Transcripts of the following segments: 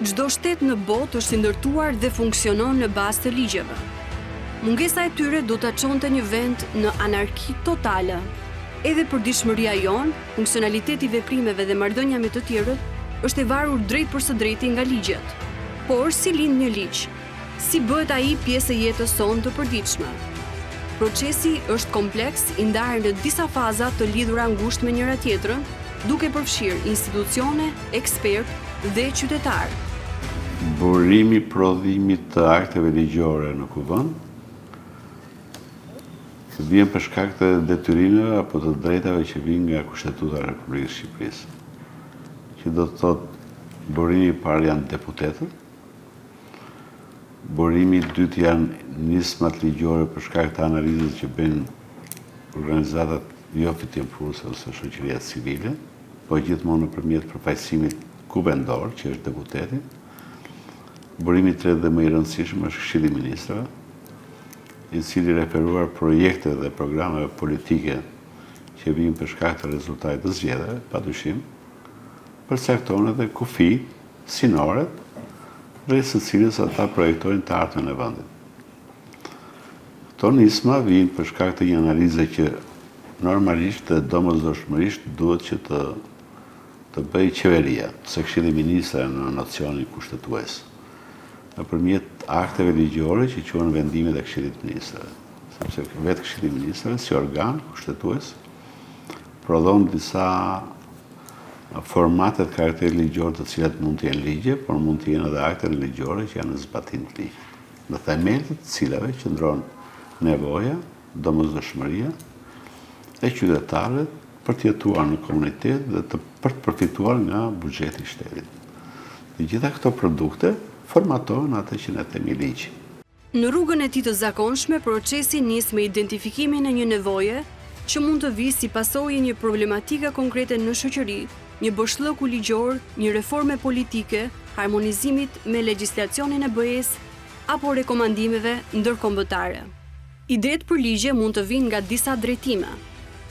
Çdo shtet në botë është i ndërtuar dhe funksionon në bazë të ligjeve. Mungesa e tyre do ta çonte një vend në anarki totale. Edhe përditshmëria jon, funksionaliteti i veprimeve dhe marrëdhënia me të tjerët është e varur drejt për së drejti nga ligjet. Por si lind një ligj? Si bëhet ai pjesë e jetës sonë të përditshme? Procesi është kompleks, i ndarë në disa faza të lidhura ngushtë me njëra tjetrën, duke përfshirë institucione, ekspert dhe qytetar. Burimi prodhimit të akteve ligjore në kuvend vjen për shkak të detyrimeve apo të drejtave që vijnë nga Kushtetuta e Republikës së Shqipërisë. Që do të thotë burimi i parë janë deputetët, burimi i dytë janë nismat ligjore për shkak të analizës që bëjnë organizatat jo fitimfurse ose shoqëria civile, po gjithmonë nëpërmjet përfaqësimit kuvendor, që është deputeti. Burimi i tretë dhe më i rëndësishëm është Këshilli i Ministrave, i cili referuar projekte dhe programeve politike që vijnë për shkak të rezultatit të zgjedhjeve, padyshim, përcakton edhe kufi sinore rreth së cilës ata projektojnë të ardhmen e vendit. Këto nisma vijnë për shkak të një analize që normalisht dhe domosdoshmërisht duhet që të bëjë qeveria, ose Këshilli i Ministrave në nocionin kushtetues, nëpërmjet akteve ligjore që quhen vendimet e Këshillit të Ministrave. Sepse vetë Këshilli i Ministrave si organ kushtetues prodhon disa formate të karakterit ligjor të cilat mund të jenë ligje, por mund të jenë edhe akte ligjore që janë në zbatim të ligjit. Në themelët të cilave qëndron nevoja, domosdoshmëria e qytetarëve për të jetuar në komunitet dhe për të përfituar nga buxheti i shtetit. Të gjitha këto produkte formatohen atë që ne themi ligj. Në rrugën e tij të zakonshme, procesi nis me identifikimin e një nevoje që mund të vijë si pasojë një problematike konkrete në shoqëri, një boshllëku ligjor, një reforme politike, harmonizimit me legjislacionin e BE-s apo rekomandimeve ndërkombëtare. Idetë për ligje mund të vinë nga disa drejtime.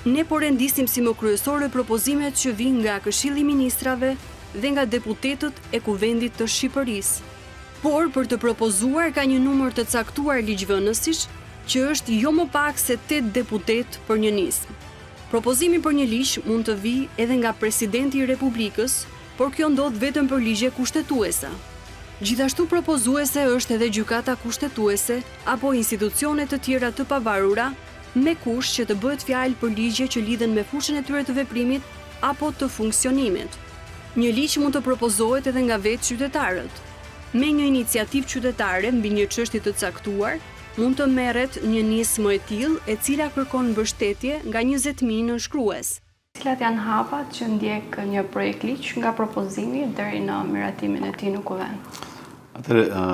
Ne po rendisim si më kryesore propozimet që vijnë nga Këshilli i Ministrave dhe nga deputetët e Kuvendit të Shqipërisë. Por për të propozuar ka një numër të caktuar ligjvënësish që është jo më pak se 8 deputet për një nismë. Propozimi për një ligj mund të vijë edhe nga Presidenti i Republikës, por kjo ndodh vetëm për ligje kushtetuese. Gjithashtu propozuese është edhe gjykata kushtetuese apo institucione të tjera të pavarura, me kush që të bëhet fjalë për ligje që lidhen me fushën e tyre të veprimit apo të funksionimit. Një ligj mund të propozohet edhe nga vetë qytetarët. Me një iniciativë qytetare mbi një çështje të caktuar, mund të merret një nismë e tillë e cila kërkon mbështetje nga 20.000 nënshkrues. Cilat janë hapat që ndjek një projekt ligj nga propozimi deri në miratimin e tij në kuvend? Atëherë,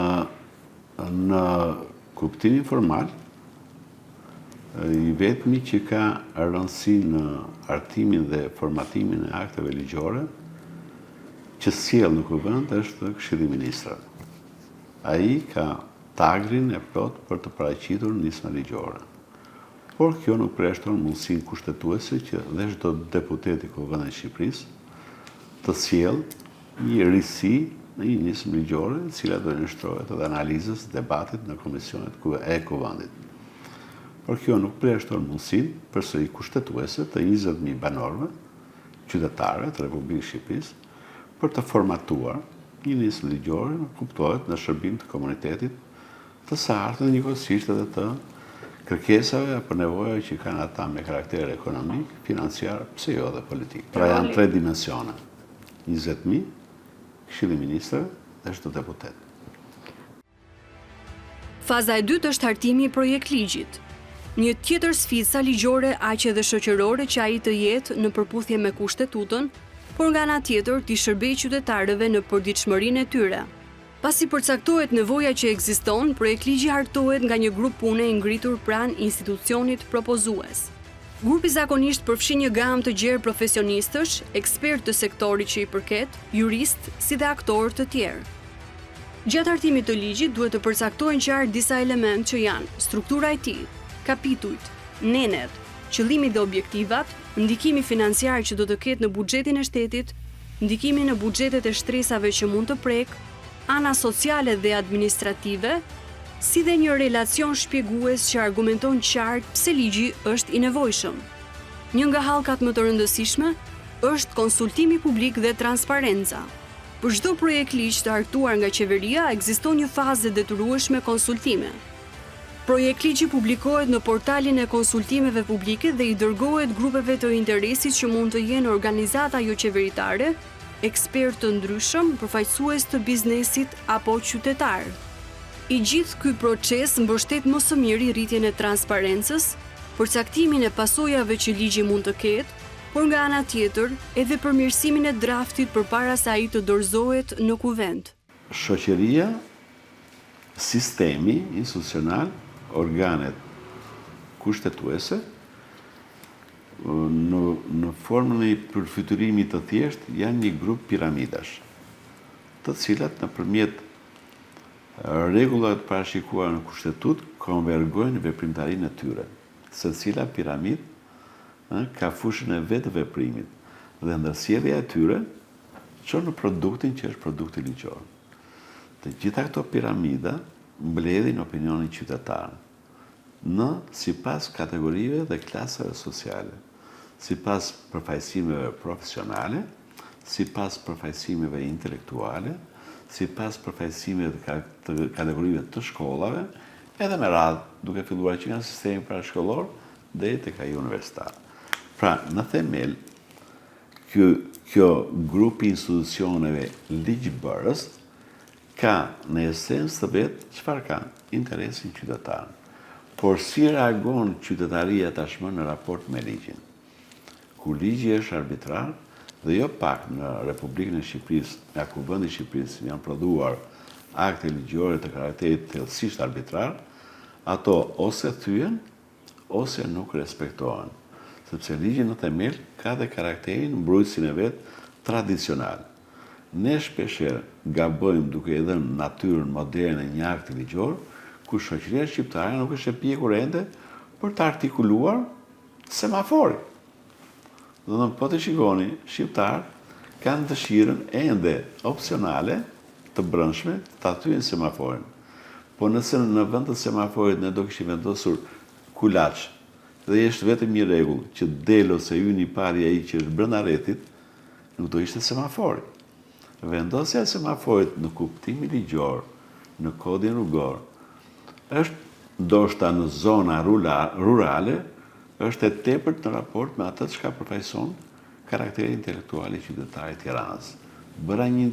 në kuptimin formal, i vetmi që ka rëndësi në hartimin dhe formatimin e akteve ligjore që sjell në kuvend është Këshilli i Ministrave. Ai ka tagrin e plot për të paraqitur nisma ligjore. Por kjo nuk përjashton mundësinë kushtetuese që dhe çdo deputet i Kuvendit të Shqipërisë të sjellë një risi në një nismë ligjore, e cila do nënshtrohet edhe analizës, debatit në komisionet e Kuvendit. Por kjo nuk përjashton mundësinë përsëri kushtetuese të 20.000 banorëve, qytetarëve të Republikës së Shqipërisë, për të formatuar një nismë ligjore, kuptohet në shërbim të komunitetit, të sartë dhe njëkohësisht edhe të kërkesave apo nevojave që kanë ata me karakter ekonomik, financiar, pse jo dhe politik. Pra janë 3 dimensione: 20.000, Këshilli i Ministrave dhe çdo deputet. Faza e dytë është hartimi i projekt ligjit. Një tjetër sfidsa ligjore aq edhe shoqërore që ai të jetë në përputhje me kushtetutën, por nga ana tjetër t'i shërbejë qytetarëve në përditshmërinë e tyre. Pasi përcaktohet nevoja që ekziston, projekt ligji hartohet nga një grup pune i ngritur pranë institucionit propozues. Grupi zakonisht përfshin një gamë të gjerë profesionistësh, ekspertë të sektorit që i përket, juristë si dhe aktorë të tjerë. Gjatë hartimit të ligjit duhet të përcaktohen qartë disa elementë që janë struktura e tij, kapitujt, nenet, qëllimi dhe objektivat, ndikimi financiar që do të ketë në buxhetin e shtetit, ndikimi në buxhetet e shtresave që mund të prek, ana sociale dhe administrative, si dhe një relacion shpjegues që argumenton qartë pse ligji është i nevojshëm. Një nga hallkat më të rëndësishme është konsultimi publik dhe transparenca. Për çdo projekt ligj të hartuar nga qeveria ekziston një fazë detyrueshme konsultime. Projekt ligji publikohet në portalin e konsultimeve publike dhe i dërgohet grupeve të interesit që mund të jenë organizata jo qeveritare, ekspertë të ndryshëm, përfaqësues të biznesit apo qytetar. I gjithë ky proces mbështet më së miri rritjen e transparencës, përcaktimin e pasojave që ligji mund të ketë, por nga ana tjetër edhe përmirësimin e draftit përpara se ai të dorëzohet në kuvent. Shoqëria, sistemi institucional, organet kushtetuese, në formën e përfytyrimit të thjesht janë një grup piramidash, të cilat nëpërmjet rregullave të parashikuara në kushtetut konvergojnë veprimtarinë e tyre. Secila piramidë ka fushën e vetë veprimit dhe ndërsjellja e tyre çon në produktin që është produkti ligjor. Të gjitha këto piramida mbledhin opinionin qytetar sipas kategorive dhe klasave sociale, sipas përfaqësimeve profesionale, sipas përfaqësimeve intelektuale, sipas përfaqësimeve të kategorive të shkollave, edhe me radhë, duke filluar që nga sistemi parashkollor deri tek ai universitar. Pra, në themel, kjo grupi institucioneve ligjbërës ka në esencë të vetë çfarë ka? Interesin qytetar. Por si reagon qytetaria tashmë në raport me ligjin? Ku ligji është arbitrar dhe jo pak në Republikën e Shqipërisë, nga Kuvendi i Shqipërisë janë prodhuar akte ligjore të karakterit thellësisht arbitrar, ato ose thyen ose nuk respektohen, sepse ligji në themel ka dhe karakterin mbrojtësin e vet tradicional. Ne shpeshherë gabojmë duke i dhënë natyrën moderne një akti ligjor, ku shoqëria shqiptare nuk është e pjekur ende për të artikuluar semafori. Do po të shikoni, shqiptarë kanë dëshirën ende opsionale të brendshme ta thyen semaforin. Po nëse në vend të semaforit ne do kishim vendosur kulaç dhe është vetëm një rregull që del ose hyn i pari ai që është brenda rrethit, nuk do ishte semafori. Vendosja e semaforit në kuptimin ligjor, në kodin rrugor, është ndoshta në zona rurale, është e tepërt në raport me atë çka përfaqëson karakteri intelektual i qytetarit Tiranës. Bëra një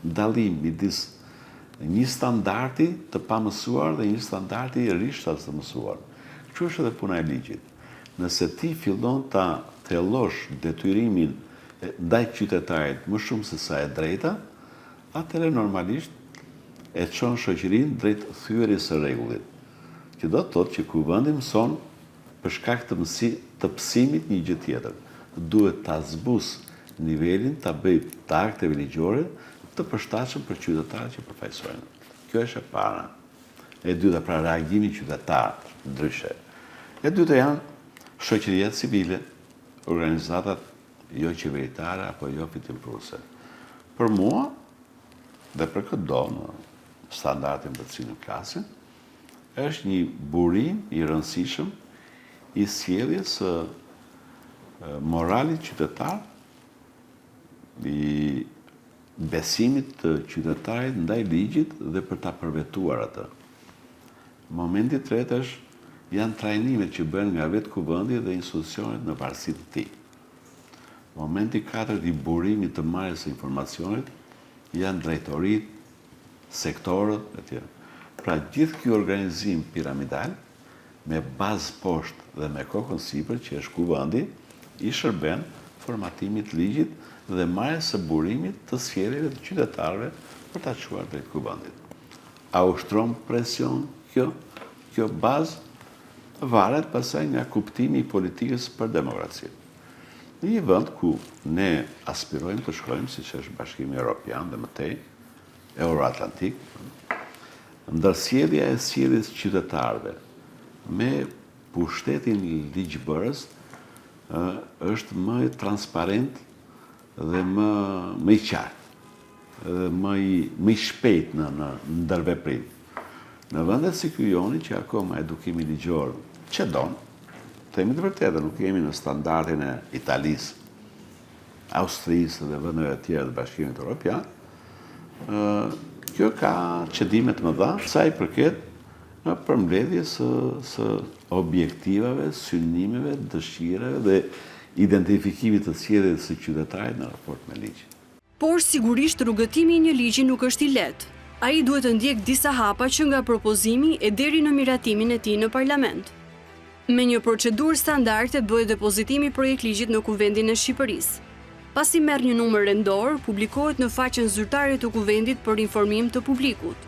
dallim midis një standardi të pamësuar dhe një standardi i rishtas të mësuar. Kështu është edhe puna e ligjit. Nëse ti fillon ta thellosh detyrimin ndaj qytetarit më shumë se sa e drejta, atëherë normalisht e çon shoqërinë drejt thyerjes së rregullit. Që do të thotë që kuvendi mëson për shkak të pësimit një gjë tjetër. Duhet ta zbus nivelin, ta bëj të akteve ligjore të përshtatshëm për qytetarët që përfaqësojnë. Kjo është e para. E dyta, pra reagimi qytetar, ndryshe. E dyta janë shoqëria civile, organizatat jo qeveritare apo jo fitimpruse. Për mua, dhe për këtë do në standardin për cilën klasin, është një burim i rëndësishëm i sjelljes së moralit qytetar, i besimit të qytetarit ndaj ligjit dhe për ta përvetuar atë. Momenti i tretë janë trajnimet që bëhen nga vetë kuvendi dhe institucionet në varësi të tij. Momenti i katërt i burimit të marrjes së informacionit janë drejtoritë, sektorët etj. Pra gjithë ky organizim piramidal me bazë poshtë dhe me kokën sipër që është kuvendi i shërben formatimit të ligjit dhe marrjes së burimit të sjelljes të qytetarëve për ta çuar drejt kuvendit. A ushtron presion kjo? Kjo bazë varet pastaj nga kuptimi i politikës për demokracinë. Në një vend ku ne aspirojmë të shkojmë, siç është Bashkimi Evropian dhe mëtej Euroatlantik, ndërsjellja e sjelljes qytetarëve me pushtetin ligjbërës është më transparent dhe më i qartë. dhe më i shpejt në ndërveprim. Në vendet si ky joni që akoma edukimi ligjor që donë, themi të vërtetë, nuk jemi në standardin e Italisë, Austrisë dhe vendeve të tjera të Bashkimit Evropian, kjo ka qëndime të mëdha sa i përket përmbledhjes së objektivave, synimeve, dëshirave dhe identifikimit të sjelljes së qytetarit në raport me ligj. Por sigurisht rrugëtimi i një ligji nuk është i lehtë. Ai duhet të ndjek disa hapa që nga propozimi e deri në miratimin e tij në parlament. Me një procedurë standarde bëhet depozitimi i projektligjit në Kuvendin e Shqipërisë. Pasi merr një numër rendor, publikohet në faqen zyrtare të Kuvendit për informim të publikut.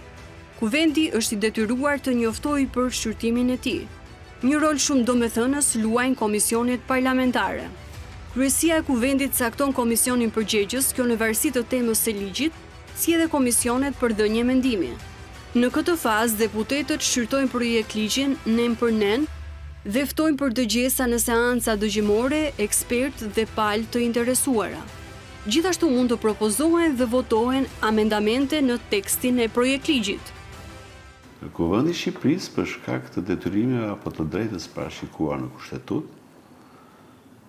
Kuvendi është i detyruar të njoftojë për shqyrtimin e tij. Një rol shumë domethënës luajnë komisionet parlamentare. Kryesia e Kuvendit cakton komisionin përgjegjës, kjo në varësi të temës së ligjit, si edhe komisionet për dhënie mendimi. Në këtë fazë, deputetët shqyrtojnë projektligjin nen për nen dhe ftojnë për dëgjesa në seanca dëgjimore, ekspert dhe palë të interesuara. Gjithashtu mund të propozohen dhe votohen amendamente në tekstin e projektligjit. Kuvendi i Shqipërisë për shkak të detyrimeve apo të drejtës parashikuar në Kushtetut,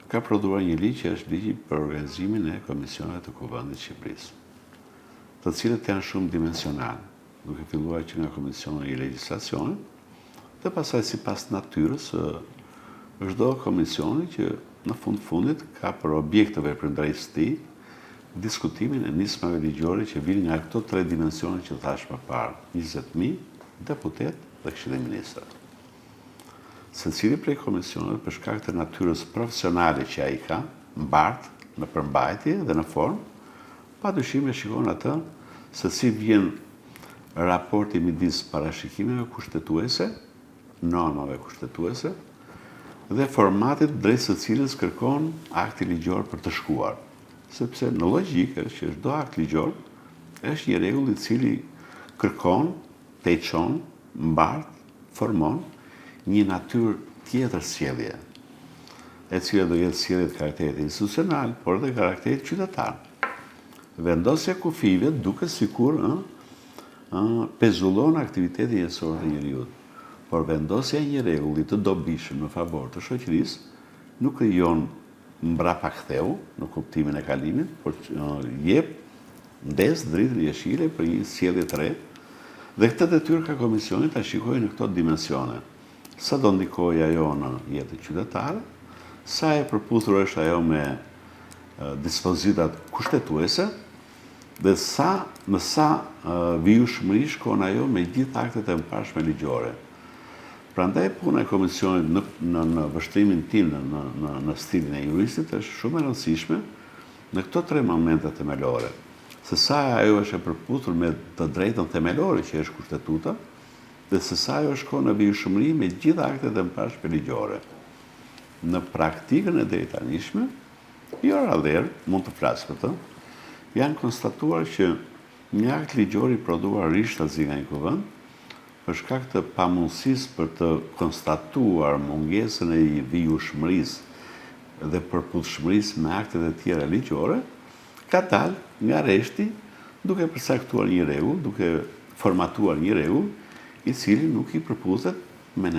ka prodhuar një ligj që është ligji për organizimin e komisioneve të Kuvendit të Shqipërisë, të cilët janë shumë dimensionale, duke filluar që nga Komisioni i Legjislacionit, dhe pasaj sipas natyrës çdo komisioni që në fundit ka për objekt të veprimdrejtësisë së tij diskutimin e nismave ligjore që vijnë nga këto tre dimensione që thash më parë, 20.000 deputet dhe Këshilli i Ministrave. Secili prej komisioneve për shkak të natyrës profesionale që ai ka, mbart në përmbajtje dhe në formë, padyshim e shikon atë se si vjen raporti midis parashikimeve kushtetuese, normave kushtetuese dhe formatit drejt së cilës kërkon akti ligjor për të shkuar. Sepse në logjikë që çdo akt ligjor është një rregull i cili kërkon, teqon, mbart, formon një natyrë tjetër sjellje, e cila do jetë sjellje të karakterit institucional, por dhe karakterit qytetar. Vendosja e kufive duket sikur pezullon aktivitetin njerëzor të njeriut, por vendosja e një rregulli të dobishëm në favor të shoqërisë nuk krijon mbrapaktheu në kuptimin e kalimit, por jep ndes dritën jeshile për një sjellje të re, dhe këtë detyrë ka komisioni ta shikojë në këto dimensione. Sa do ndikojë ajo në jetën qytetare, sa e përputhur është ajo me dispozitat kushtetuese, dhe në sa vijshmëri shkon ajo me gjithë aktet e mëparshme ligjore. Prandaj puna e komisionit në vështrimin tim në stilin e juristit është shumë e rëndësishme në këto tre momente themelore. Se sa ajo është e përputhur me të drejtën themelore që është kushtetuta, dhe se sa ajo shkon në vijshmëri me gjithë aktet e mëparshme ligjore. Në praktikën e drejtanishme, jo rrallëherë, mund të flas për të, janë konstatuar që një akt ligjor i prodhuar rishtazi nga një kuvend, për shkak të pamundësisë për të konstatuar mungesën e vijshmërisë dhe përputhshmërisë me aktet e tjera ligjore, ka dalë nga rreshti duke përcaktuar një rregull, duke formatuar një rregull i cili nuk përputhet me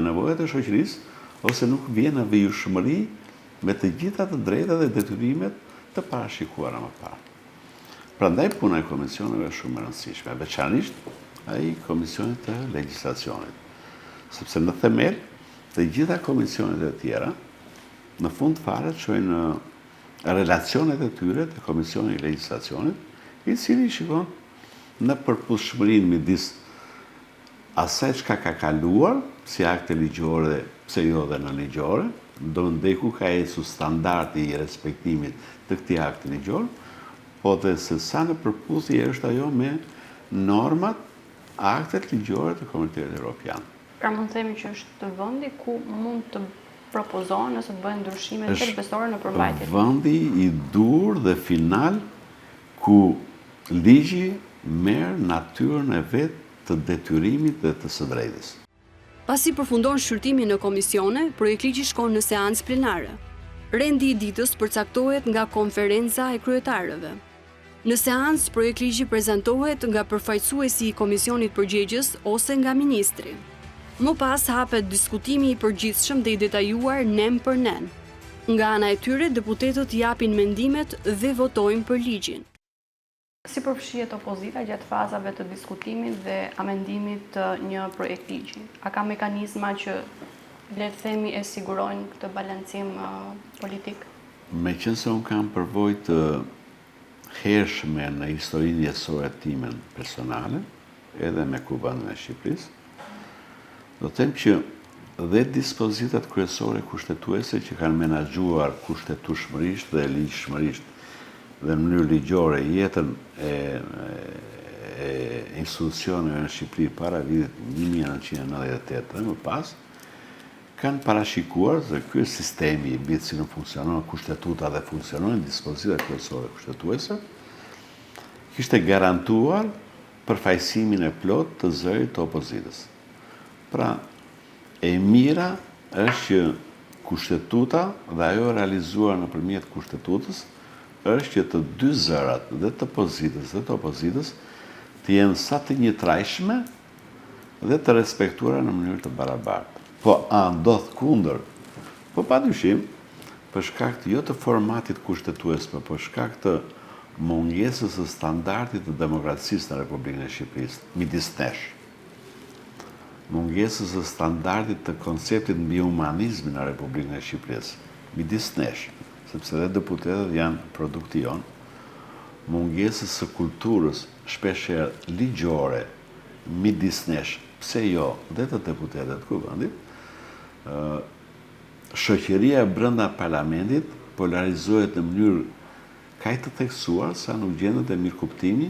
nevojat e shoqërisë ose nuk vjen në vijshmëri me të gjitha të drejtat dhe detyrimet të parashikuara më parë. Prandaj puna e komisioneve është shumë e rëndësishme, veçanërisht ai komisionit të legjislacionit. Sepse në themel të gjitha komisionet e tjera, në fund fare çojnë relacionet e tyre të komisionit të legjislacionit, i cili shikon në përputhshmërinë midis asaj çka ka kaluar si akte ligjore, pse jo dhe në ligjore, do ndeku ka ecur standardi i respektimit të këtij akti ligjor, po dhe se sa në përputhje është ajo me normat aktet ligjore të Komunitetit Evropian. Pra mund të themi që është vendi ku mund të propozohen ose të bëhen ndryshime thelbësore në përmbajtje. Vendi i dur dhe final ku ligji merr natyrën e vet të detyrimit dhe të së drejtës. Pasi përfundon shqyrtimi në komisione, projektligji shkon në seancë plenare. Rendi i ditës përcaktohet nga konferenca e kryetarëve. Në seancë, projekt ligji prezantohet nga përfaqësuesi i Komisionit Përgjegjës ose nga ministri. Më pas hapet diskutimi i përgjithshëm dhe i detajuar nen për nen. Nga ana e tyre, deputetët japin mendimet dhe votojnë për ligjin. Si përfshihet opozita gjatë fazave të diskutimit dhe amendimit të një projekt ligji? A ka mekanizma që le të themi e sigurojnë këtë balancim politik? Meqense unë kam përvojë të hershme në historinë jetësore time personale, edhe me Kuvendin e Shqipërisë, do të them që dhe dispozitat kryesore kushtetuese që kanë menaxhuar kushtetueshmërisht dhe ligjshmërisht dhe në mënyrë ligjore jetën e institucioneve në Shqipëri para vitit 1998 dhe më pas, kanë parashikuar se ky sistemi i bitë si në funksionon kushtetuta dhe funksionojnë dispozitat kryesore kushtetuese, kishte garantuar përfaqësimin e plot të zërit të opozitës. Pra, e mira është që kushtetuta dhe ajo realizuar nëpërmjet kustetutës është që të dy zërat dhe të pozitës dhe të opozitës të jenë sa të njëtrajshme dhe të respektuara në mënyrë të barabartë. Po a ndodh kundër? Po padyshim, për shkak të jo të formatit kushtetues, por për shkak të mungesës së standardit të demokracisë në Republikën e Shqipërisë, midis nesh. Mungesës së standardit të konceptit mbi humanizmin në Republikën e Shqipërisë, midis nesh, sepse dhe deputetët janë produkti jonë, mungesës së kulturës shpeshherë ligjore midis nesh, pse jo dhe të deputetët Kuvendit, shoqëria e brenda parlamentit polarizohet në mënyrë kaq të theksuar sa nuk gjendet e mirëkuptimi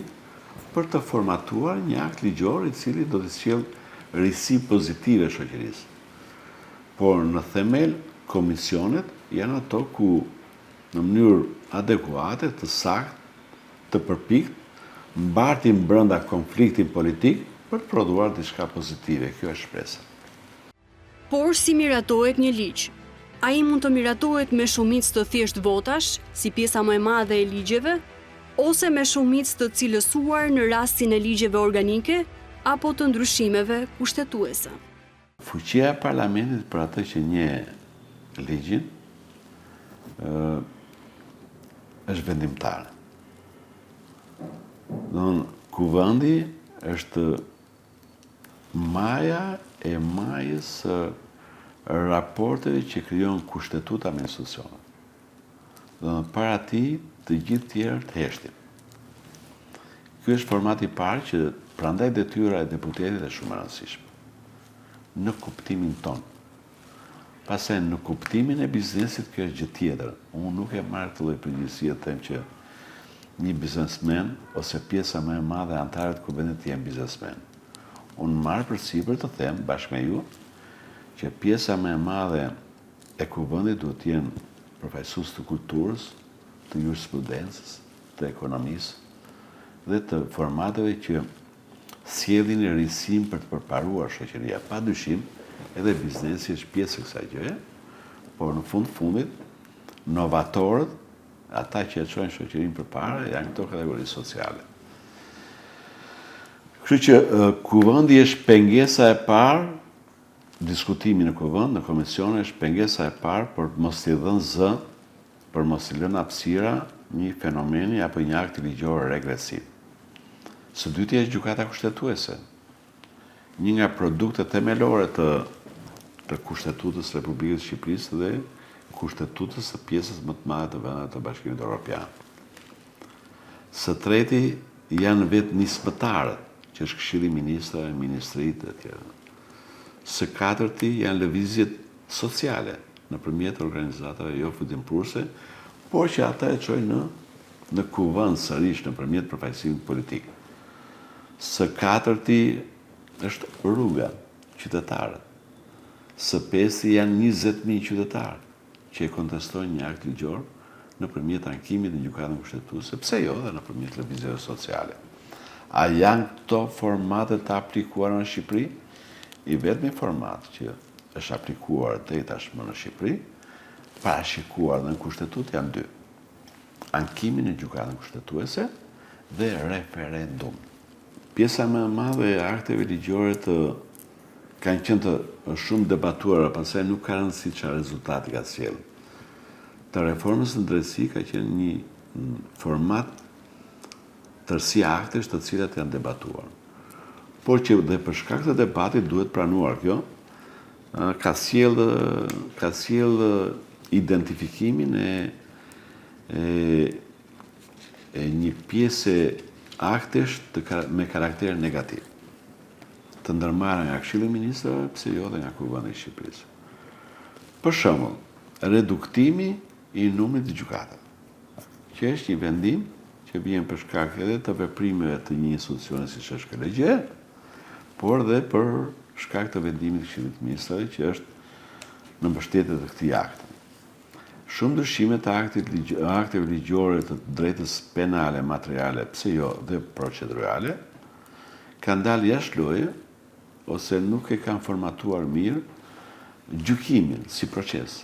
për të formatuar një akt ligjor i cili do të sjellë risi pozitive shoqërisë. Por në themel, komisionet janë ato ku në mënyrë adekuate, të saktë, të përpikt, mbartin brenda konfliktin politik për të prodhuar diçka pozitive. Kjo është shpresa. Por si miratohet një ligj? Ai mund të miratohet me shumicë të thjeshtë votash, si pjesa më e madhe e ligjeve, ose me shumicë të cilësuar në rastin e ligjeve organike apo të ndryshimeve kushtetuese. Fuqia e parlamentit për atë që njeh ligjin është vendimtare. Kuvendi është maja e majës së raporteve që krijon kushtetuta me institucionet. Para tij të gjithë tjerët heshtin. Ky është formati i parë që prandaj detyra e deputetit është shumë e rëndësishme në kuptimin ton. Pastaj në kuptimin e biznesit kjo është gjë tjetër. Unë nuk e marr këtë lloj përgjegjësie të them që një biznesmen ose pjesa më e madhe e anëtarëve të Kuvendit janë biznesmen. Unë marr përsipër të them bashkë me ju që pjesa më e madhe e Kuvendit duhet të jenë përfaqësues të kulturës, të jurisprudencës, të ekonomisë dhe të formateve që sjellin risim për të përparuar shoqëria. Padyshim, edhe biznesi është pjesë e kësaj gjëje, por në fundit novatorët, ata që e çojnë shoqërinë përpara, janë këto kategori sociale. Kështu që Kuvendi është pengesa e parë, diskutimi në Kuvend, në komisione është pengesa e parë për mos t'i dhënë zë, për mos t'i lënë hapësira një fenomeni apo një akt ligjor regresiv. Së dyti është gjykata kushtetuese. Një nga produktet themelore të Kushtetutës së Republikës së Shqipërisë dhe Kushtetutës së pjesës më të madhe të vendeve të Bashkimit Evropian. Së treti janë vetë nismëtarët, që është Këshilli i Ministrave, ministritë e tjera. Së katërti janë lëvizjet sociale nëpërmjet organizatave jo fundimprurse, por që ata e çojnë në Kuvend sërish nëpërmjet përfaqësimit politik. Së katërti është rruga, qytetarët. Së pesti janë 20.000 qytetarë që e kontestojnë një akt ligjor nëpërmjet ankimit në gjykatën kushtetuese, pse jo dhe nëpërmjet lëvizjeve sociale. A janë këto formate të aplikuara në Shqipëri? I vetmi format që është aplikuar deri tashmë në Shqipëri, parashikuar dhe në kushtetutë janë dy. Ankimi në gjykatën kushtetuese dhe referendum. Pjesa më e madhe e akteve ligjore kanë qenë të shumë debatuara, pastaj nuk ka rëndësi çfarë rezultati ka sjellë. Të reformës në drejtësi ka qenë një format tërësi aktesh të cilat janë debatuar. Por që dhe për shkak të debatit duhet pranuar kjo, ka sjell identifikimin e një pjesë aktesh me karakter negativ, të ndërmarrë nga Këshilli i Ministrave, pse jo dhe nga Kuvendit i Shqipërisë. Për shembull, reduktimi i numrit të gjykatave, që është një vendim që vjen për shkak edhe të veprimeve të një institucioni siç është KLG, por dhe për shkak të vendimit të Këshillit të Ministrave që është në mbështetje të këtij akti. Shumë ndryshime të akteve ligjore të drejtës penale, materiale, pse jo dhe procedurale, kanë dalë jashtë loje ose nuk e kanë formatuar mirë gjykimin si proces.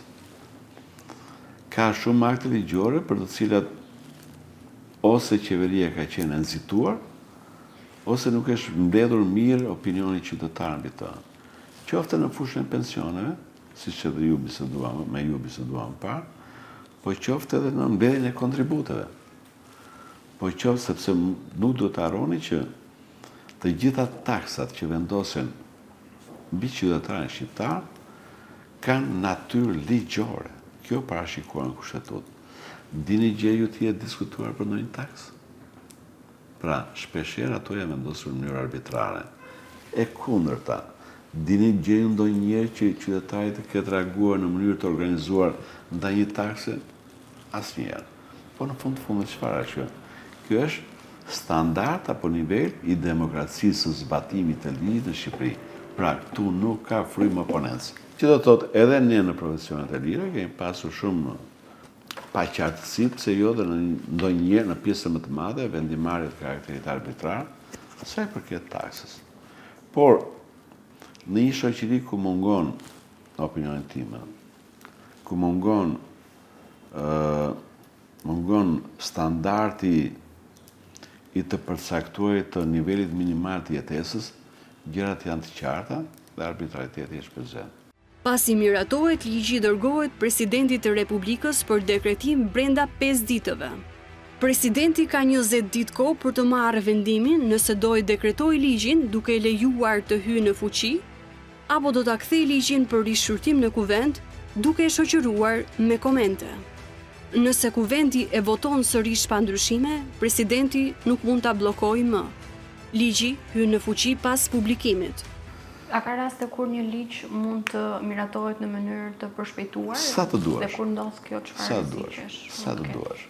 Ka shumë akte ligjore për të cilat ose qeveria ka qenë nxituar, ose nuk është mbledhur mirë opinioni qytetar mbi të. Qoftë në fushën e pensioneve, siç edhe ju biseduam parë, po qoftë edhe në mbledhjen e kontributeve. Po qoftë sepse nuk duhet të harroni që të gjitha taksat që vendosen mbi qytetarin shqiptar kanë natyrë ligjore. Kjo parashikohet në kushtetutë. Dini gjë ju të jetë diskutuar për ndonjë taksë? Pra, shpeshherë ato janë vendosur në mënyrë arbitrare. E kundërta, dini gjë ju ndonjëherë që qytetarit të ketë reaguar në mënyrë të organizuar ndaj një takse? Asnjëherë. Po në fund çfarë është kjo? Kjo është standard apo nivel i demokracisë së zbatimit të ligjit në Shqipëri. Pra, këtu nuk ka frymë oponencë. Që do të thotë edhe ne në profesionet e lira kemi pasur shumë paqartësi, pse jo dhe ndonjëherë në pjesën më të madhe vendimarrjet karakterit arbitrar, sa i përket taksës. Por në një shoqëri ku mungon, në opinionin tim, ku mungon standardi i të përcaktuarit të nivelit minimal të jetesës, gjërat janë të qarta dhe arbitrariteti është prezent. Pasi miratohet, ligji dërgohet presidentit të Republikës për dekretim brenda 5 ditëve. Presidenti ka 20 ditë kohë për të marrë vendimin nëse do i dekretoj ligjin duke lejuar të hyjë në fuqi, apo do ta kthejë ligjin për rishqyrtim në kuvend duke e shoqëruar me komente. Nëse kuvendi e voton sërish pa ndryshime, presidenti nuk mund ta bllokojë më. Ligji hyn në fuqi pas publikimit. A ka raste kur një ligj mund të miratohet në mënyrë të përshpejtuar? Sa të duash. Dhe kur ndodh kjo çfarë rreziqesh? Sa të duash.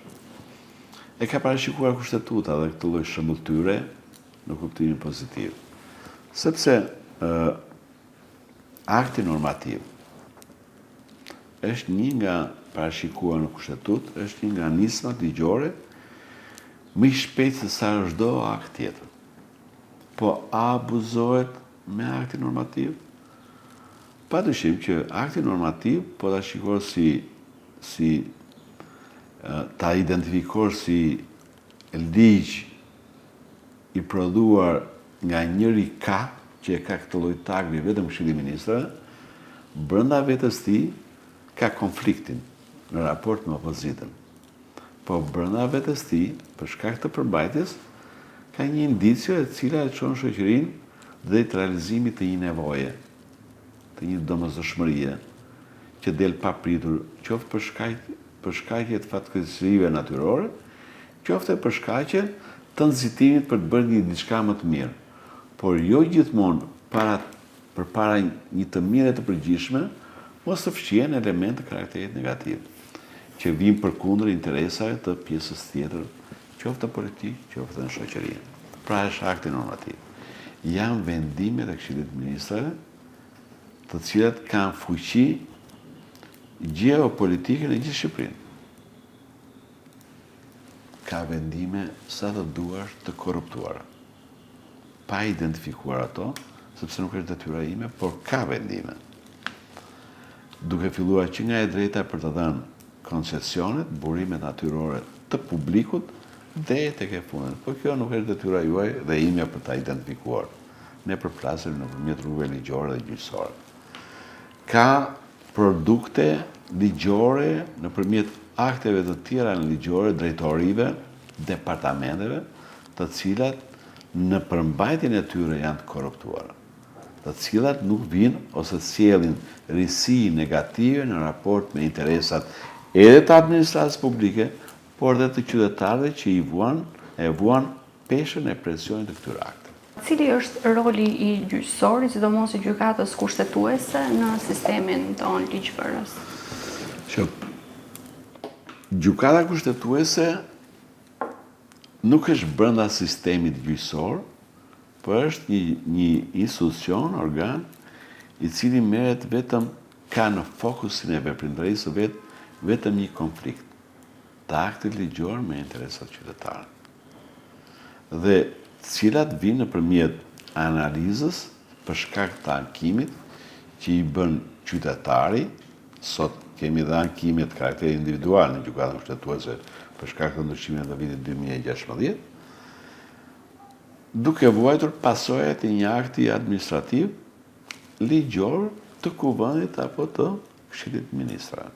E ka parashikuar kushtetuta dhe këtë lloj shëmbulltyre në kuptimin pozitiv. Sepse akti normativ është një nga parashikuar në kushtetutë, është një nga nismat ligjore më i shpejtë se sa çdo akt tjetër. Po a abuzohet me akti normativ? Padyshim që akti normativ po ta shikosh si ta identifikosh si ligj i prodhuar nga njëri që e ka këtë lloj tagli vetëm Këshilli i Ministrave, brenda vetes tij ka konfliktin në raport me opozitën. Po brenda vetes tij, për shkak të përmbajtjes, ka një indicio e cila e çon shoqërinë drejt realizimit të një nevoje, të një domosdoshmërie, që del pa pritur, qoftë për shkaqe të fatkeqësive natyrore, qoftë për shkaqe të nxitimit për të bërë një diçka më të mirë. Por jo gjithmonë përpara një të mirë të përgjithshme, mos të fshihen elemente karakterit negativ, që vijnë përkundër interesave të pjesës tjetër, qoftë politik, qoftë në shoqëri. Pra është akti normativ. Janë vendimet e Këshillit të Ministrave, të cilat kanë fuqi gjeopolitike në gjithë Shqipërinë. Ka vendime sa të duash të korruptuara. Pa identifikuar ato, sepse nuk është detyra ime, por ka vendime. Duke filluar që nga e drejta për të dhënë koncesionet, burimet natyrore të publikut deri tek e fundit. Po kjo nuk është detyra juaj dhe imja për ta identifikuar. Ne përplasim nëpërmjet rrugëve ligjore dhe gjyqësore. Ka produkte ligjore nëpërmjet akteve të tjera ligjore, drejtorive, departamenteve, të cilat në përmbajtjen e tyre janë të korruptuara, të cilat nuk vinë ose sjellin risi negative në raport me interesat edhe të administratës publike, por dhe të qytetarëve që e vuan peshën e presionit të këtyre akteve. Cili është roli i gjyqësorit, sidomos i gjykatës kushtetuese në sistemin ton ligjvërës? Gjykata kushtetuese nuk është brenda sistemit gjyqësor, por është një institucion, organ, i cili merret vetëm ka në fokusin e veprimtarisë së vet vetëm një konflikt të aktit ligjor me interesat qytetarë. Dhe cilat vinë nëpërmjet analizës për shkak të ankimit që i bën qytetari. Sot kemi dhe ankimet karakteri individual në gjykatën kushtetuese për shkak të ndryshimeve të vitit 2016, duke vuajtur pasojat e një akti administrativ ligjor të kuvendit apo të Këshillit Ministrave.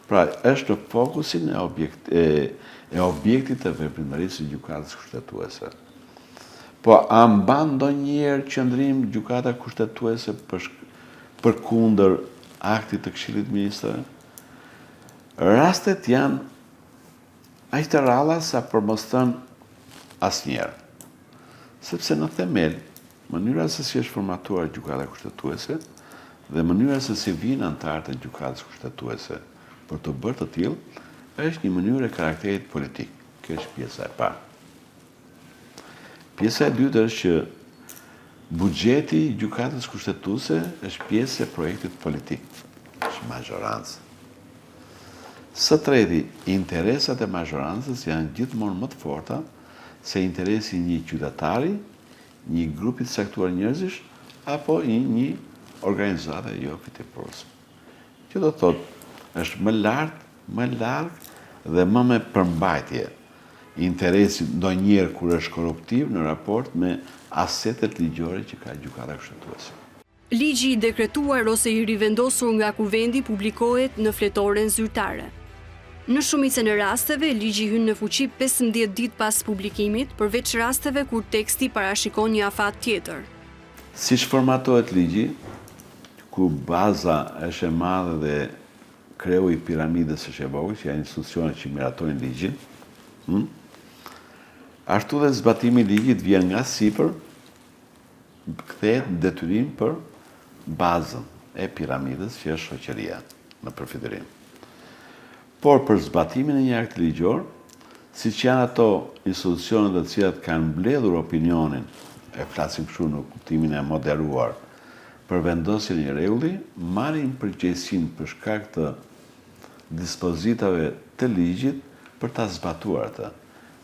Pra, është në fokusin e objektit të veprimtarisë së gjykatës kushtetuese. Po, a mban ndonjëherë qëndrim gjykata kushtetuese përkundër aktit të Këshillit Ministrave? Rastet janë aq të rralla sa për mos thënë asnjëherë. Sepse në themel, mënyra se si është formatuar gjykata kushtetuese dhe mënyra se si vinë anëtarët e gjykatës kushtetuese për të bërë të tillë, është një mënyrë e karakterit politik. Kjo është pjesa e parë. Pjesa e dytë është që buxheti i gjykatës kushtetuese është pjesë e projektit politik. Është majorancë. Së treti, interesat e majorancës janë gjithmonë më të forta se interesi një qytetari, një grupi të caktuar njerëzish apo një organizate jo fitipëruse. Që do thotë, është më larg dhe më me përmbajtje interesi ndonjëherë kur është korruptiv në raport me asetet ligjore që ka gjykata kushtetuese. Ligji i dekretuar ose i rivendosur nga kuvendi publikohet në fletoren zyrtare. Në shumicën e rasteve, ligji hyn në fuqi 15 ditë pas publikimit, përveç rasteve kur teksti parashikon një afat tjetër. Siç formatohet ligji, ku baza është e madhe dhe kreu i piramidës është e vogël, që janë institucionet që miratojnë ligjin, ashtu dhe zbatimi i ligjit vjen nga sipër, kthehet në detyrim për bazën e piramidës që është shoqëria në përfitirim. Por për zbatimin e një akti ligjor, siç janë ato institucionet të cilat kanë mbledhur opinionin, e flasim kështu në kuptimin e moderuar, për vendosjen e rregulli, marrin përgjegjësinë për shkak të dispozitave të ligjit për ta zbatuar atë.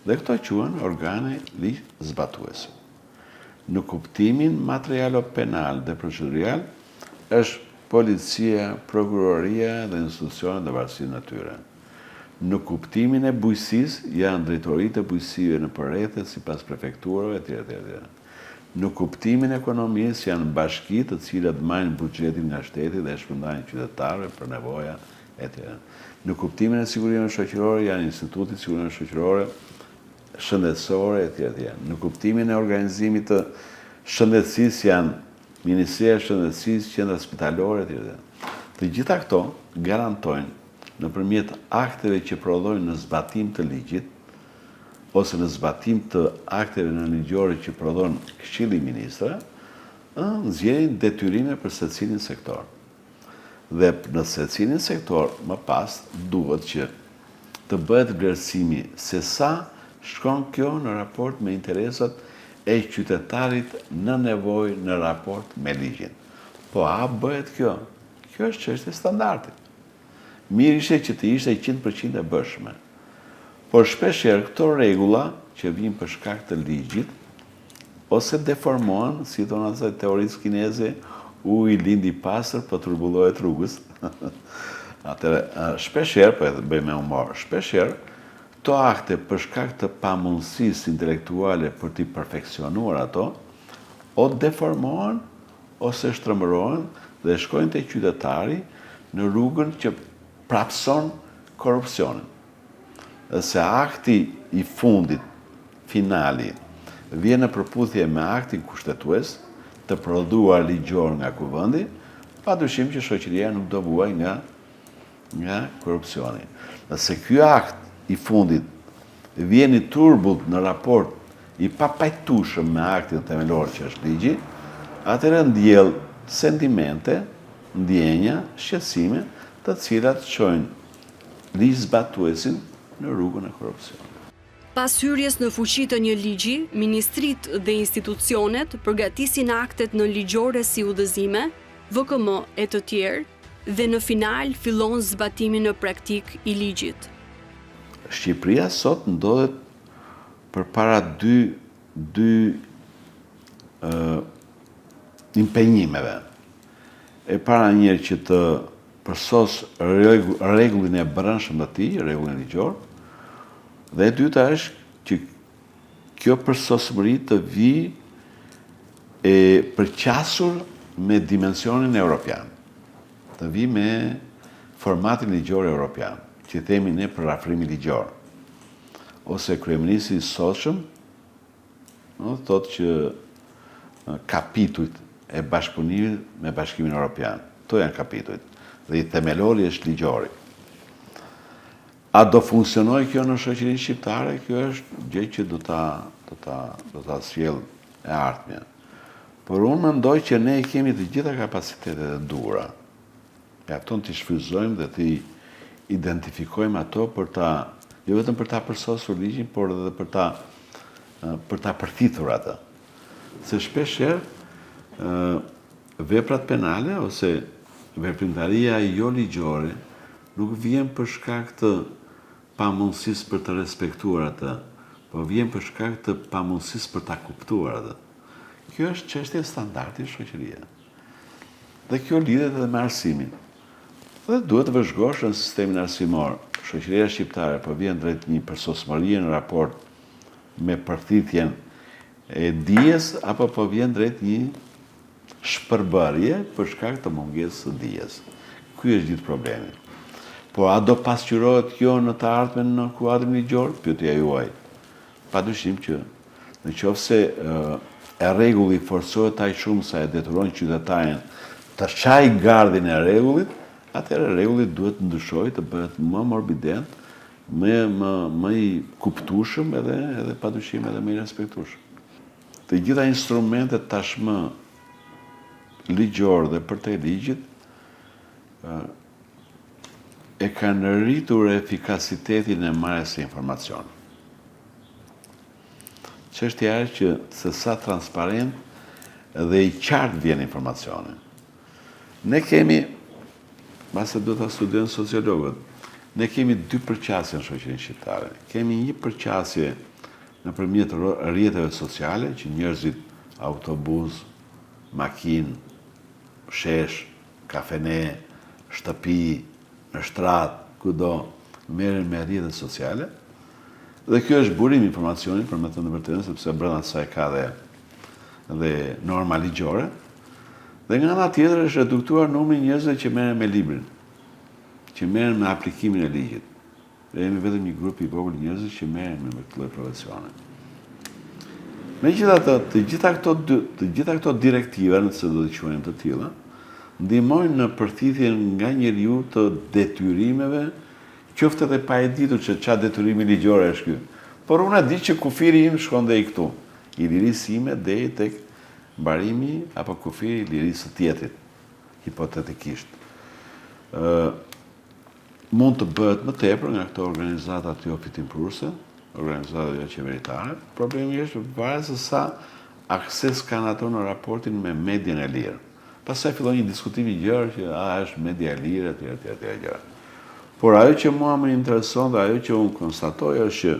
Dhe këto quhen organe ligj zbatuese. Në kuptimin materialo-penal dhe procedurial është policia, prokuroria dhe institucionet e varësisë në tyre. Në kuptimin e bujqësisë janë drejtoritë e bujqësive në përrethe sipas prefekturave etj. Në kuptimin e ekonomisë janë bashki të cilat marrin buxhetin nga shteti dhe e shpërndajnë qytetarëve për nevoja etj. Në kuptimin e sigurimit shoqëror janë Instituti i Sigurimit Shoqëror, shëndetësore etj. Në kuptimin e organizimit të shëndetësisë janë Ministria e Shëndetësisë, qendra spitalore etj. Të gjitha këto garantojnë nëpërmjet akteve që prodhojnë në zbatim të ligjit ose në zbatim të akteve në ligjore që prodhon Këshilli i Ministrave, nxjerrin detyrime për secilin sektor. Dhe në secilin sektor, më pas, duhet që të bëhet vlerësimi se sa shkon kjo në raport me interesat e qytetarit në nevojë në raport me ligjin. Po a bëhet kjo? Kjo është çështje standardi. Mirë ishte që të ishte 100% e bërshme. Por shpeshherë këto rregulla që vijnë për shkak të ligjit ose deformohen, si thonë ata teorisë kineze, u i lindi pastër po turbullohet rrugës. Atëherë shpeshherë, po e bëjmë me humor, shpeshherë këto akte për shkak të pamundësisë intelektuale për t'i perfeksionuar ato, o deformohen ose shtrëmbërohen dhe shkojnë te qytetari në rrugën që prapson korrupsionin. Dhe se akti i fundit, finali, vjen në përputhje me aktin kushtetues të prodhuar ligjor nga kuvendi, padyshim që shoqëria nuk do vuaj nga korrupsioni. Dhe se ky akt i fundit vjen i turbullt në raport i papajtueshëm me aktin themelor që është ligji, atëherë ndjell sentimente, ndjenja, shqetësime, të cilat çojnë ligjzbatuesin në rrugën e korrupsionit. Pas hyrjes në fuqi të një ligji, ministritë dhe institucionet përgatisin aktet në ligjore si udhëzime, VKM e të tjerë, dhe në final fillon zbatimi në praktik i ligjit. Shqipëria sot ndodhet përpara dy impenjimeve. E para njerë që të përsos rregullin e brendshëm të tij, rregullin ligjor, dhe e dyta është që kjo përsosmëri të vijë e përqasur me dimensionin evropian, të vijë me formatin ligjor evropian, që themi ne për afrimi ligjor, ose kryeministri i sotshëm thotë që kapitujt e bashkëpunimit me Bashkimin Evropian. To janë kapitujt. Dhe i themelori është ligjori. A do funksionoj kjo në shoqërinë shqiptare? Kjo është gjë që do ta sjell e ardhmja. Por unë mendoj që ne kemi të gjitha kapacitetet e duhura. Mjafton t'i shfrytëzojmë dhe t'i identifikojmë ato për ta, jo vetëm për ta përsosur ligjin, por edhe për ta përfituar atë. Se shpeshherë veprat penale ose veprimtaria jo ligjore nuk vjen për shkak të pamundësisë për të respektuar atë, por vjen për shkak të pamundësisë për ta kuptuar atë. Kjo është çështje standardi në shoqëri. Dhe kjo lidhet edhe me arsimin. Dhe duhet të vëzhgosh në sistemin arsimor. Shoqëria shqiptare po vjen drejt një përsosmërie në raport me përthithjen e dijes, apo po vjen drejt një shpërbërje për shkak të mungesës së dijes. Ky është gjithë problemi. Po a do pasqyrohet kjo në të ardhmen në kuadrin ligjor? Pyetja juaj. Padyshim që nëse e rregulli forcohet aq shumë sa e detyron qytetarin të çaj gardhin e rregullit, atëherë rregulli duhet të ndryshojë, të bëhet më morbident, më i kuptueshëm edhe padyshim edhe më i respektueshëm. Të gjitha instrumentet tashmë ligjor dhe përtej ligjit e kanë rritur efikasitetin e marrjes së informacion. Çështja është që se sa transparent dhe i qartë vjen informacioni. Ne kemi, mbase do ta studiojnë sociologët, ne kemi dy përqasje në shoqërinë shqiptare. Kemi një përqasje nëpërmjet rrjeteve sociale, që njerëzit autobus, makinë, shesh, kafene, shtëpi, në shtrat, kudo, merren me rrjetet sociale. Dhe kjo është burim informacionit, për me thënë të vërtetën, sepse brenda saj ka dhe norma ligjore. Dhe nga ana tjetër është reduktuar numri i njerëzve që merren me librin, që merren me aplikimin e ligjit. Dhe jemi vetëm një grup i vogël njerëzish që merren me këtë lloj profesione. Megjithatë, të gjitha këto direktiva, nëse do të quajmë të tilla, ndihmojnë në përthithjen nga njeriu të detyrimeve, qoftë edhe pa e ditur që çfarë detyrimi ligjor është ky. Por unë e di që kufiri im shkon deri këtu, i lirisë ime deri tek mbarimi apo kufiri i lirisë së tjetrit, hipotetikisht. Mund të bëhet më tepër nga këto organizatat jo fitimprurse, organizatat jo qeveritare. Problemi është varet se sa akses kanë ato në raportin me median e lirë. Pastaj fillon një diskutim i gjerë që është media e lirë, etj. gjëra. Por ajo që mua më intereson dhe ajo që unë konstatoj është që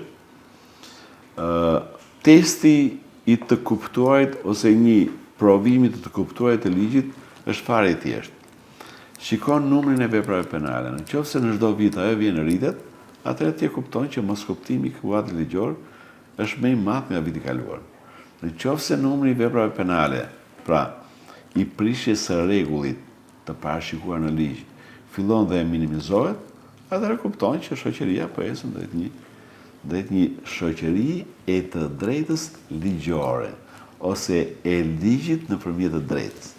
testi i të kuptuarit ose një provimi të kuptuarit të ligjit është fare i thjeshtë. Shikon numrin e veprave penale. Nëse në çdo vit ajo vjen rritet, atëherë ti e kupton që moskuptimi i kuadrit ligjor është më i madh nga viti i kaluar. Në qoftë se numri i veprave penale, pra i prishjes së rregullit të parashikuar në ligj, fillon dhe minimizohet, atëherë kupton që shoqëria po ecën drejt një shoqëri e të drejtës ligjore, ose e ligjit nëpërmjet të drejtës.